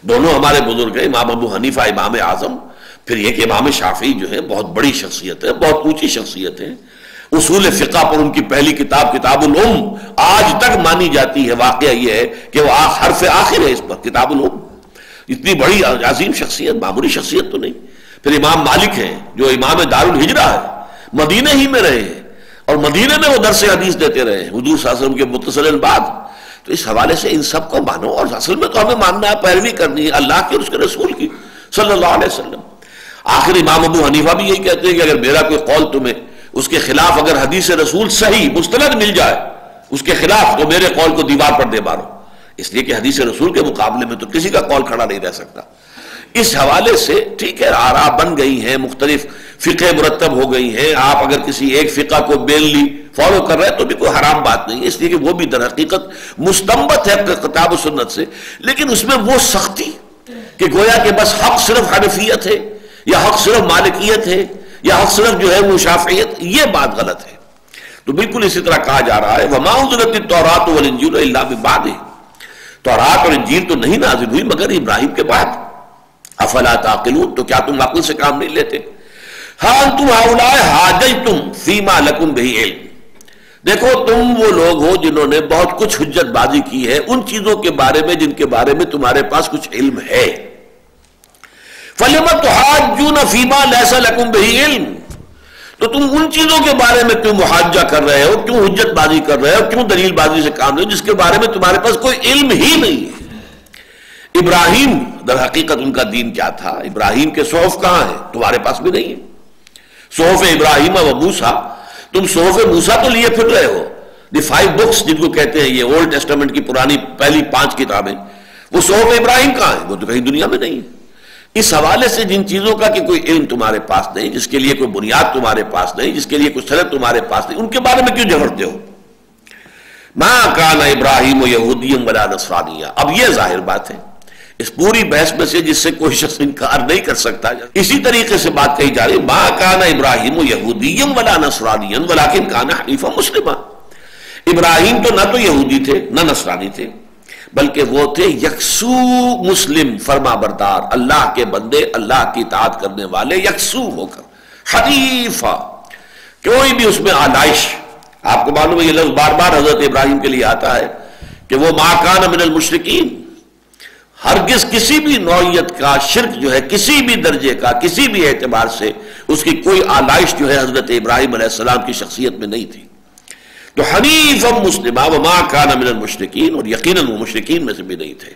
دونوں ہمارے بزرگ ہیں، امام ابو حنیفہ امام اعظم، پھر یہ کہ امام شافعی جو ہے بہت بڑی شخصیت ہے، بہت اونچی شخصیت ہے. اصول فقہ پر ان کی پہلی کتاب کتاب الام آج تک مانی جاتی ہے. واقعہ یہ ہے کہ وہ حرف آخر ہے اس پر، کتاب الام. اتنی بڑی عظیم شخصیت، معمولی شخصیت تو نہیں. پھر امام مالک ہیں جو امام دار الہجرہ ہے، مدینہ ہی میں رہے ہیں اور مدینہ میں وہ درس حدیث دیتے رہے ہیں حضور صلی اللہ علیہ وسلم کے متصل بعد. تو اس حوالے سے ان سب کو مانو، اور اصل میں تو ہمیں ماننا ہے، پیروی کرنی ہے اللہ کی اور اس کے رسول کی صلی اللہ علیہ وسلم. آخر امام ابو حنیفہ بھی یہی کہتے ہیں کہ اگر میرا کوئی قول تمہیں اس کے خلاف، اگر حدیث رسول صحیح مستند مل جائے اس کے خلاف، تو میرے قول کو دیوار پر دے مارو. اس لیے کہ حدیث رسول کے مقابلے میں تو کسی کا قول کھڑا نہیں رہ سکتا. اس حوالے سے ٹھیک ہے، آراء بن گئی ہیں، مختلف فقہ مرتب ہو گئی ہیں. آپ اگر کسی ایک فقہ کو بینلی فالو کر رہے ہیں تو بھی کوئی حرام بات نہیں ہے، اس لیے کہ وہ بھی در حقیقت مستنبط ہے کتاب و سنت سے. لیکن اس میں وہ سختی کہ گویا کہ بس حق صرف حنفیت ہے، یا حق صرف مالکیت ہے، یا حق صرف جو ہے وہ شافعیت، یہ بات غلط ہے. تو بالکل اسی طرح کہا جا رہا ہے وَمَا أُنزِلَتِ التَّوْرَاةُ وَالْإِنجِيلُ إِلَّا مِن بَعْدِهِ، تورات اور انجیل تو نہیں نازل ہوئی مگر ابراہیم کے بعد. افلا تعقلون، تو کیا تم عقل سے کام نہیں لیتے؟ ہاں انتم ہؤلاء حاججتم فیما لکم بہ علم، دیکھو تم وہ لوگ ہو جنہوں نے بہت کچھ حجت بازی کی ہے ان چیزوں کے بارے میں جن کے بارے میں تمہارے پاس کچھ علم ہے. فَلِمَ تُحَاجُّونَ فِيمَا لَيْسَ لَكُمْ بِهِ عِلْمٌ، تو تم ان چیزوں کے بارے میں کیوں محاجہ کر رہے ہو، کیوں حجت بازی کر رہے ہو، کیوں دلیل بازی سے کام لے جس کے بارے میں تمہارے پاس کوئی علم ہی نہیں ہے. ابراہیم در حقیقت ان کا دین کیا تھا؟ ابراہیم کے صحف کہاں ہیں؟ تمہارے پاس بھی نہیں ہے. صحف ابراہیم و موسیٰ، تم صحف موسیٰ تو لیے پھر رہے ہو، دی 5 books جن کو کہتے ہیں، یہ اولڈ ٹیسٹامنٹ کی پرانی پہلی 5 کتابیں، وہ صحف ابراہیم کہاں ہیں؟ وہ تو کہیں دنیا میں نہیں ہے. اس حوالے سے جن چیزوں کا کہ کوئی علم تمہارے پاس نہیں، جس کے لیے کوئی بنیاد تمہارے پاس نہیں، جس کے لیے کوئی سند تمہارے پاس نہیں، ان کے بارے میں کیوں جھگڑتے ہو؟ ما کان ابراہیم یہودیا ولا نصرانیا. اب یہ ظاہر بات ہے اس پوری بحث میں سے جس سے کوئی شخص انکار نہیں کر سکتا. اسی طریقے سے بات کہی جا رہی ما کان ابراہیم یہودیا ولا نصرانیا ولکن کان حنیفا مسلما. ابراہیم تو نہ تو یہودی تھے نہ نصرانی تھے، بلکہ وہ تھے یکسو مسلم، فرما بردار، اللہ کے بندے، اللہ کی اطاعت کرنے والے، یکسو ہو کر حنیفہ، کوئی بھی اس میں آلائش. آپ کو معلوم ہے یہ لفظ بار بار حضرت ابراہیم کے لیے آتا ہے کہ وہ ما کان من المشرکین، ہرگز کسی بھی نوعیت کا شرک جو ہے، کسی بھی درجے کا، کسی بھی اعتبار سے اس کی کوئی آلائش جو ہے حضرت ابراہیم علیہ السلام کی شخصیت میں نہیں تھی. تو حنیفا مسلما وما کان من المشرکین، اور یقیناً وہ مشرکین میں سے بھی نہیں تھے.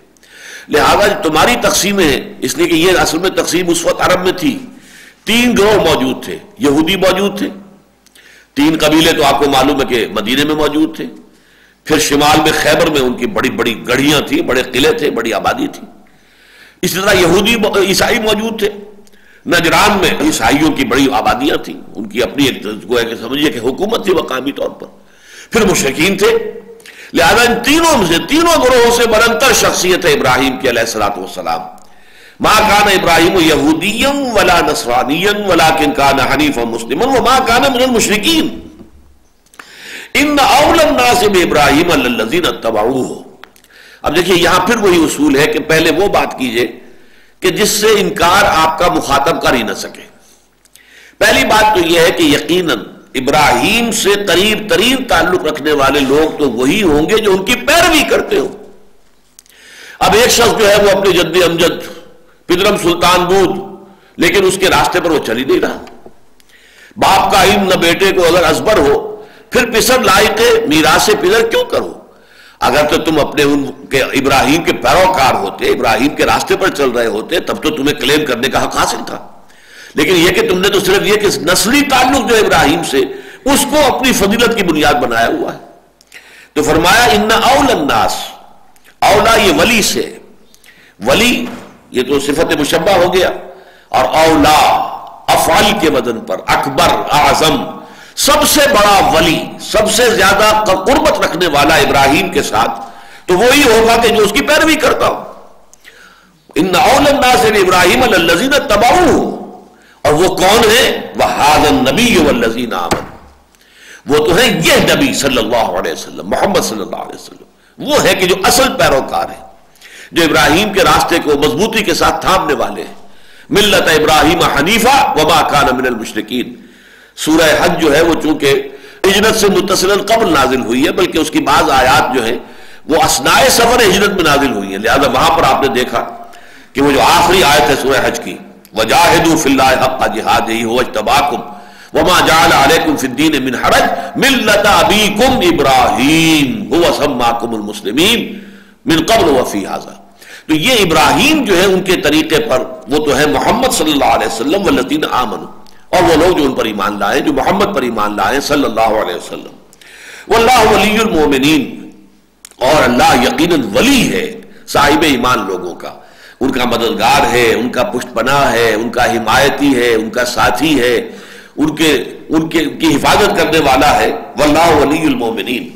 لہذا تمہاری تقسیمیں ہیں، اس لیے کہ یہ اصل میں تقسیم اس وقت عرب میں تھی. 3 گروہ موجود تھے، یہودی موجود تھے، 3 قبیلے تو آپ کو معلوم ہے کہ مدینے میں موجود تھے، پھر شمال میں خیبر میں ان کی بڑی بڑی گڑھیاں تھیں، بڑے قلعے تھے، بڑی آبادی تھی. اسی طرح یہودی عیسائی موجود تھے، نجران میں عیسائیوں کی بڑی آبادیاں تھیں، ان کی اپنی ایک گویا کہ سمجھیے کہ حکومت تھی مقامی طور پر. پھر مشرکین تھے. لہذا ان تینوں گروہوں سے برتر شخصیت ہے ابراہیم کی علیہ الصلوۃ والسلام. ما کان ابراہیم یہودیا ولا نصرانیا ولکن کان حنیفا مسلما وما کان من المشرکین. ان اول الناس بابراہیم الذین اتبعوہ. اب دیکھیے یہاں پھر وہی اصول ہے کہ پہلے وہ بات کیجئے کہ جس سے انکار آپ کا مخاطب کر ہی نہ سکے. پہلی بات تو یہ ہے کہ یقیناً ابراہیم سے قریب ترین تعلق رکھنے والے لوگ تو وہی ہوں گے جو ان کی پیروی کرتے ہو. اب ایک شخص جو ہے وہ اپنے جد امجد پدرم سلطان بود، لیکن اس کے راستے پر وہ چل ہی نہیں رہا. باپ کا علم نہ بیٹے کو اگر ازبر ہو، پھر پسر لائق میراث پدر کیوں کرو؟ اگر تو تم اپنے ان کے ابراہیم کے پیروکار ہوتے، ابراہیم کے راستے پر چل رہے ہوتے، تب تو تمہیں کلیم کرنے کا حق حاصل تھا. لیکن یہ کہ تم نے تو صرف یہ کہ نسلی تعلق جو ابراہیم سے، اس کو اپنی فضیلت کی بنیاد بنایا ہوا ہے. تو فرمایا ان اول الناس، اولا یہ ولی سے، ولی یہ تو صفت مشبہ ہو گیا، اور اولا افعال کے وزن پر اکبر، اعظم، سب سے بڑا ولی، سب سے زیادہ قربت رکھنے والا ابراہیم کے ساتھ تو وہی ہوگا کہ جو اس کی پیروی کرتا ہو. ان اول الناس ابراہیم الذین اتبعوہ، اور وہ کون ہے؟ وَهَذَا النَّبِيُّ وَالَّذِينَ آمَنُوا، وہ تو ہے یہ نبی صلی اللہ علیہ وسلم، محمد صلی اللہ علیہ وسلم، وہ ہے کہ جو اصل پیروکار ہے. جو ابراہیم کے راستے کو مضبوطی کے ساتھ تھامنے والے ہیں. ملت ابراہیم حنیفہ وما کان من المشرکین. سورہ حج جو ہے وہ چونکہ ہجرت سے متصل قبل نازل ہوئی ہے، بلکہ اس کی بعض آیات جو ہیں وہ اثناء سفر ہجرت میں نازل ہوئی ہیں، لہذا وہاں پر آپ نے دیکھا کہ وہ جو آخری آیت ہے سورہ حج کی، وجاہدوا فی اللہ حق جہادہ هو اجتباکم وما جعل علیکم فی الدین من حرج ملت ابیکم ابراہیم هو سماکم المسلمین من قبل وفی ھذا. تو یہ ابراہیم جو ہے ان کے طریقے پر، وہ تو ہے محمد صلی اللہ علیہ وسلم والذین آمنوا، اور وہ لوگ جو ان پر ایمان لائے، جو محمد پر ایمان لائے صلی اللہ علیہ وسلم. واللہ ولی المؤمنین، اور اللہ یقیناً ولی ہے صاحب ایمان لوگوں کا، ان کا مددگار ہے، ان کا پشت پناہ ہے، ان کا حمایتی ہے، ان کا ساتھی ہے، ان کی حفاظت کرنے والا ہے. واللہ ولی المؤمنین.